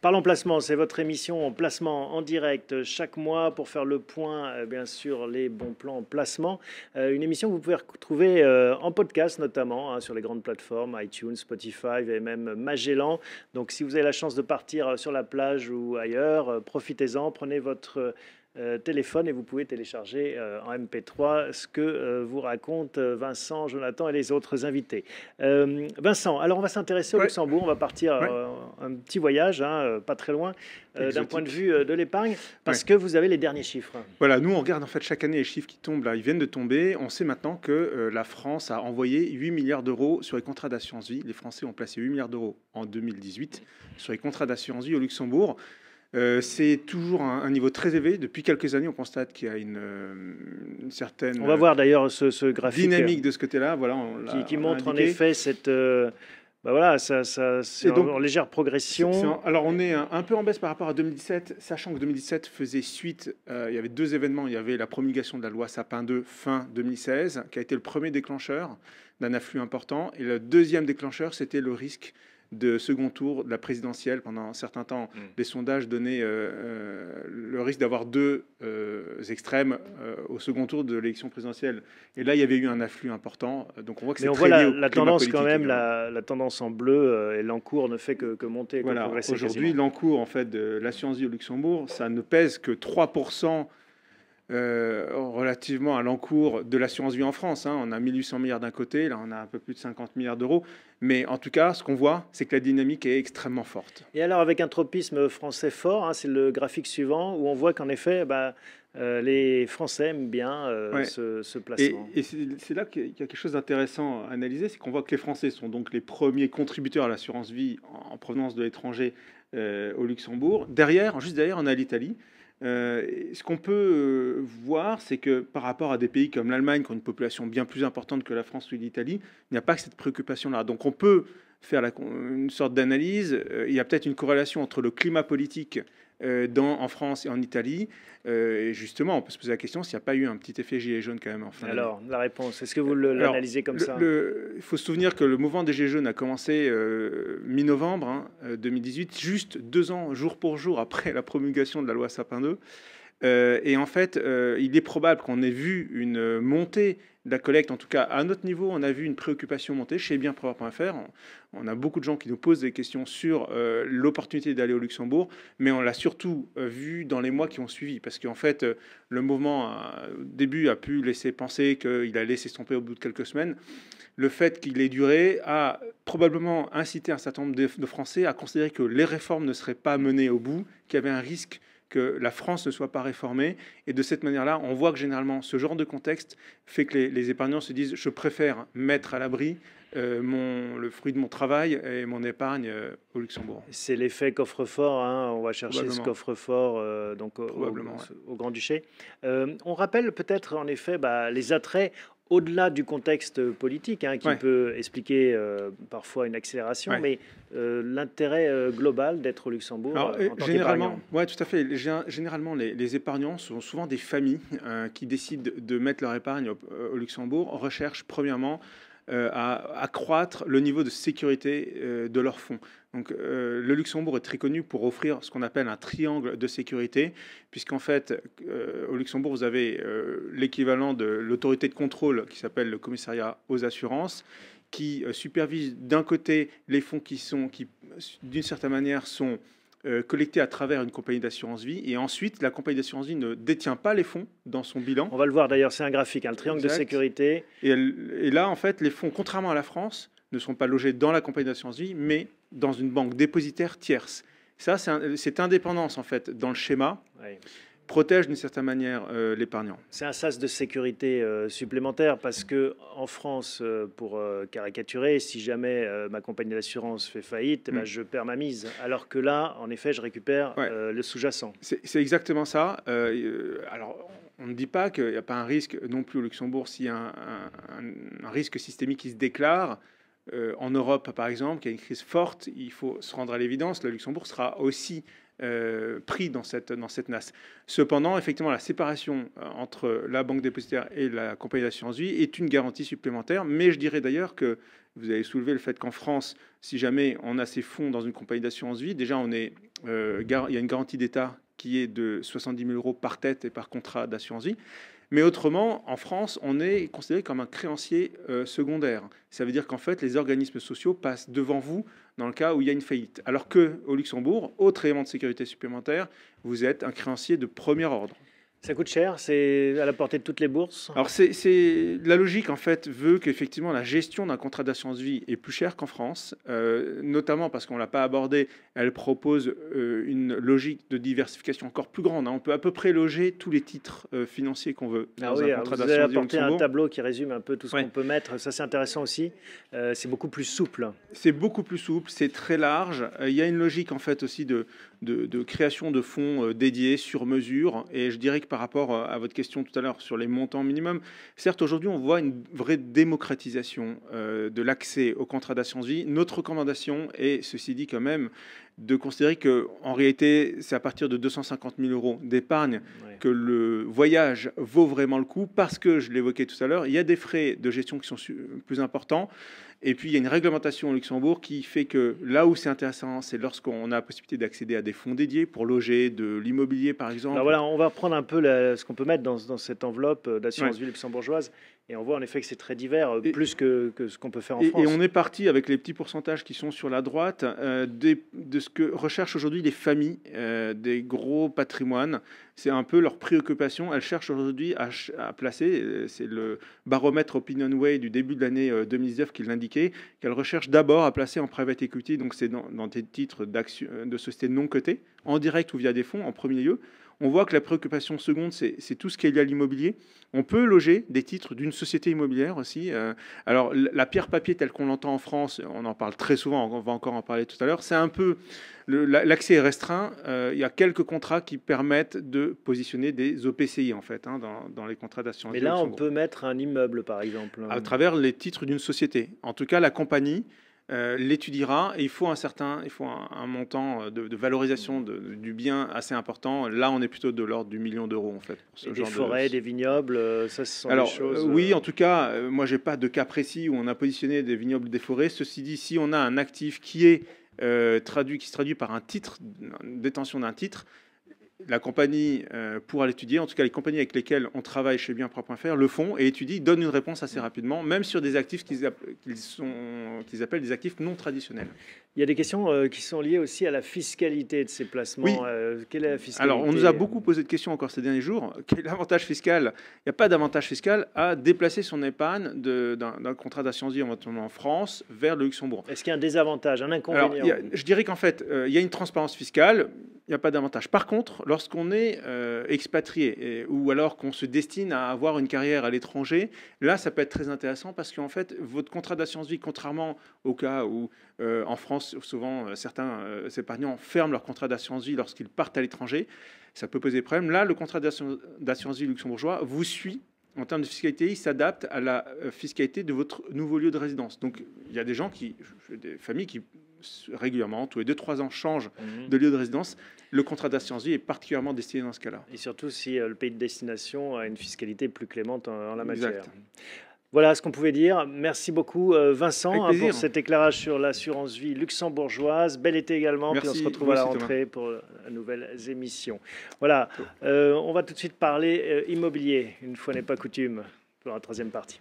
Parlons placement, c'est votre émission en placement en direct chaque mois pour faire le point, bien sûr, les bons plans en placement. Une émission que vous pouvez retrouver en podcast notamment sur les grandes plateformes, iTunes, Spotify et même Magellan. Donc si vous avez la chance de partir sur la plage ou ailleurs, profitez-en, prenez votre téléphone et vous pouvez télécharger en MP3 ce que vous racontent Vincent, Jonathan et les autres invités. Vincent, alors on va s'intéresser au Ouais, Luxembourg, on va partir ouais, un petit voyage, pas très loin, d'un point de exotique. vue de l'épargne, parce Ouais. que vous avez les derniers chiffres. Voilà, nous on regarde en fait chaque année les chiffres qui tombent là, ils viennent de tomber. On sait maintenant que la France a envoyé 8 milliards d'euros sur les contrats d'assurance vie. Les Français ont placé 8 milliards d'euros en 2018 sur les contrats d'assurance vie au Luxembourg. C'est toujours un niveau très élevé. Depuis quelques années, on constate qu'il y a une certaine On va voir d'ailleurs ce graphique dynamique de ce côté-là. Voilà, qui on l'a montre en indiqué. effet cette... bah voilà, c'est Et donc, en légère progression. alors on est un peu en baisse par rapport à 2017, sachant que 2017 faisait suite, il y avait deux événements. Il y avait la promulgation de la loi Sapin 2 fin 2016, qui a été le premier déclencheur d'un afflux important. Et le deuxième déclencheur, c'était le risque de second tour de la présidentielle. Pendant un certain temps, les sondages donnaient le risque d'avoir deux extrêmes au second tour de l'élection présidentielle. Et là, il y avait eu un afflux important. Donc on voit que Mais c'est on très voit lié au la climat tendance politique quand même, également. la tendance en bleu et l'encours ne fait que monter et que Voilà, progresser aujourd'hui, quasiment. l'encours en fait, de l'assurance vie au Luxembourg, ça ne pèse que 3% relativement à l'encours de l'assurance vie en France. Hein. On a 1800 milliards d'un côté, là on a un peu plus de 50 milliards d'euros. Mais en tout cas, ce qu'on voit, c'est que la dynamique est extrêmement forte. Et alors avec un tropisme français fort, c'est le graphique suivant où on voit qu'en effet, les Français aiment bien Ouais. ce Et, placement. et c'est là qu'il y a quelque chose d'intéressant à analyser, c'est qu'on voit que les Français sont donc les premiers contributeurs à l'assurance vie en provenance de l'étranger au Luxembourg. Derrière, juste derrière, on a l'Italie. Ce qu'on peut voir, c'est que par rapport à des pays comme l'Allemagne, qui ont une population bien plus importante que la France ou l'Italie, il n'y a pas que cette préoccupation-là. Donc on peut faire une sorte d'analyse. Il y a peut-être une corrélation entre le climat politique en France et en Italie. Et justement, on peut se poser la question s'il n'y a pas eu un petit effet gilet jaune quand même en fin d'année. Alors, la réponse, est-ce que vous Alors, l'analysez comme ça? il faut se souvenir que le mouvement des Gilets jaunes a commencé mi-novembre 2018, juste 2 ans, jour pour jour, après la promulgation de la loi Sapin 2. Et en fait, il est probable qu'on ait vu une montée de la collecte. En tout cas, à notre niveau, on a vu une préoccupation monter chez bienprévoir.fr. On a beaucoup de gens qui nous posent des questions sur l'opportunité d'aller au Luxembourg, mais on l'a surtout vu dans les mois qui ont suivi, parce qu'en fait, le mouvement, au début, a pu laisser penser qu'il allait s'estomper au bout de quelques semaines. Le fait qu'il ait duré a probablement incité un certain nombre de Français à considérer que les réformes ne seraient pas menées au bout, qu'il y avait un risque que la France ne soit pas réformée. Et de cette manière-là, on voit que généralement, ce genre de contexte fait que les épargnants se disent « je préfère mettre à l'abri le fruit de mon travail et mon épargne au Luxembourg ». C'est l'effet coffre-fort, on va chercher ce coffre-fort donc au Grand-Duché. On rappelle peut-être en effet les attraits au-delà du contexte politique qui peut expliquer parfois une accélération, mais l'intérêt global d'être au Luxembourg en tant qu'épargnant. Oui, tout à fait. Généralement, les épargnants sont souvent des familles qui décident de mettre leur épargne au Luxembourg, recherchent premièrement à accroître le niveau de sécurité de leurs fonds. Donc, le Luxembourg est très connu pour offrir ce qu'on appelle un triangle de sécurité, puisqu'en fait, au Luxembourg, vous avez l'équivalent de l'autorité de contrôle qui s'appelle le commissariat aux assurances, qui supervise d'un côté les fonds qui d'une certaine manière, sont collectés à travers une compagnie d'assurance vie, et ensuite la compagnie d'assurance vie ne détient pas les fonds dans son bilan. On va le voir d'ailleurs, c'est un graphique, le triangle de sécurité. Et là, en fait, les fonds, contrairement à la France, ne sont pas logés dans la compagnie d'assurance vie, mais dans une banque dépositaire tierce. Ça, c'est indépendance, en fait, dans le schéma. Protège d'une certaine manière l'épargnant. C'est un sas de sécurité supplémentaire parce que en France, pour caricaturer, si jamais ma compagnie d'assurance fait faillite, je perds ma mise. Alors que là, en effet, je récupère le sous-jacent. C'est exactement ça. Alors, on ne dit pas qu'il n'y a pas un risque non plus au Luxembourg s'il y a un risque systémique qui se déclare. En Europe, par exemple, qui a une crise forte, il faut se rendre à l'évidence, le Luxembourg sera aussi pris dans cette nasse. Cependant, effectivement, la séparation entre la banque dépositaire et la compagnie d'assurance vie est une garantie supplémentaire. Mais je dirais d'ailleurs que vous avez soulevé le fait qu'en France, si jamais on a ces fonds dans une compagnie d'assurance vie, déjà on est il y a une garantie d'État qui est de 70 000 euros par tête et par contrat d'assurance vie. Mais autrement, en France, on est considéré comme un créancier secondaire. Ça veut dire qu'en fait, les organismes sociaux passent devant vous dans le cas où il y a une faillite. Alors qu'au Luxembourg, autre élément de sécurité supplémentaire, vous êtes un créancier de premier ordre. Ça coûte cher, c'est à la portée de toutes les bourses. Alors la logique en fait veut qu'effectivement la gestion d'un contrat d'assurance vie est plus chère qu'en France, notamment parce qu'on l'a pas abordé. Elle propose une logique de diversification encore plus grande. On peut à peu près loger tous les titres financiers qu'on veut dans un contrat vous avez d'assurance vie au apporté un Luxembourg. tableau qui résume un peu tout ce qu'on peut mettre. Ça c'est intéressant aussi. C'est beaucoup plus souple. C'est beaucoup plus souple, c'est très large. Il y a une logique en fait aussi de création de fonds dédiés sur mesure. Et je dirais que par rapport à votre question tout à l'heure sur les montants minimums, certes aujourd'hui on voit une vraie démocratisation de l'accès au contrat d'assurance vie. Notre recommandation est, ceci dit quand même, de considérer qu'en réalité c'est à partir de 250 000 euros d'épargne que le voyage vaut vraiment le coup, parce que, je l'évoquais tout à l'heure, il y a des frais de gestion qui sont plus importants. Et puis, il y a une réglementation au Luxembourg qui fait que là où c'est intéressant, c'est lorsqu'on a la possibilité d'accéder à des fonds dédiés pour loger de l'immobilier, par exemple. Alors voilà, on va reprendre un peu ce qu'on peut mettre dans cette enveloppe d'assurance vie luxembourgeoise. Et on voit en effet que c'est très divers, plus que ce qu'on peut faire en France. Et on est parti avec les petits pourcentages qui sont sur la droite de ce que recherchent aujourd'hui les familles des gros patrimoines. C'est un peu leur préoccupation. Elles cherchent aujourd'hui à placer, c'est le baromètre OpinionWay du début de l'année 2019 qui l'indiquait, qu'elles recherchent d'abord à placer en private equity, donc c'est dans des titres de sociétés non cotées, en direct ou via des fonds en premier lieu. On voit que la préoccupation seconde, c'est tout ce qui est lié à l'immobilier. On peut loger des titres d'une société immobilière aussi. Alors, la pierre papier telle qu'on l'entend en France, on en parle très souvent, on va encore en parler tout à l'heure, c'est un peu... L'accès est restreint. Il y a quelques contrats qui permettent de positionner des OPCI, en fait, dans les contrats d'assurance. Mais là, on peut mettre un immeuble, par exemple. À travers les titres d'une société. En tout cas, la compagnie l'étudiera, et il faut un montant de valorisation du bien assez important. Là, on est plutôt de l'ordre du million d'euros en fait. Pour ce et genre des forêts, des vignobles, ça, ce sont des choses. Oui, en tout cas, moi, j'ai pas de cas précis où on a positionné des vignobles, des forêts. Ceci dit, si on a un actif qui est qui se traduit par un titre, une détention d'un titre, la compagnie pourra l'étudier. En tout cas, les compagnies avec lesquelles on travaille chez bienpropre.fr le font et étudient, donnent une réponse assez rapidement, même sur des actifs qu'ils appellent des actifs non traditionnels. Il y a des questions qui sont liées aussi à la fiscalité de ces placements. Oui. Quelle est la fiscalité? Alors, on nous a beaucoup posé de questions encore ces derniers jours. Quel est l'avantage fiscal? Il n'y a pas d'avantage fiscal à déplacer son épargne d'un contrat d'assurance vie en France vers le Luxembourg. Est-ce qu'il y a un désavantage, un inconvénient? Alors, je dirais qu'en fait, il y a une transparence fiscale. Il n'y a pas d'avantage. Par contre, lorsqu'on est expatrié ou alors qu'on se destine à avoir une carrière à l'étranger, là, ça peut être très intéressant parce qu'en fait, votre contrat d'assurance vie, contrairement au cas où en France, souvent, certains épargnants ferment leur contrat d'assurance vie lorsqu'ils partent à l'étranger, ça peut poser problème. Là, le contrat d'assurance vie luxembourgeois vous suit. En termes de fiscalité, il s'adapte à la fiscalité de votre nouveau lieu de résidence. Donc, il y a des familles qui régulièrement, tous les 2-3 ans, changent de lieu de résidence. Le contrat d'assurance vie est particulièrement destiné dans ce cas-là. Et surtout si le pays de destination a une fiscalité plus clémente en la matière. Exact. Voilà ce qu'on pouvait dire. Merci beaucoup Vincent pour cet éclairage sur l'assurance vie luxembourgeoise. Bel été également. Merci. Puis on se retrouve à la rentrée pour de nouvelles émissions. Voilà, on va tout de suite parler immobilier, une fois n'est pas coutume, pour la troisième partie.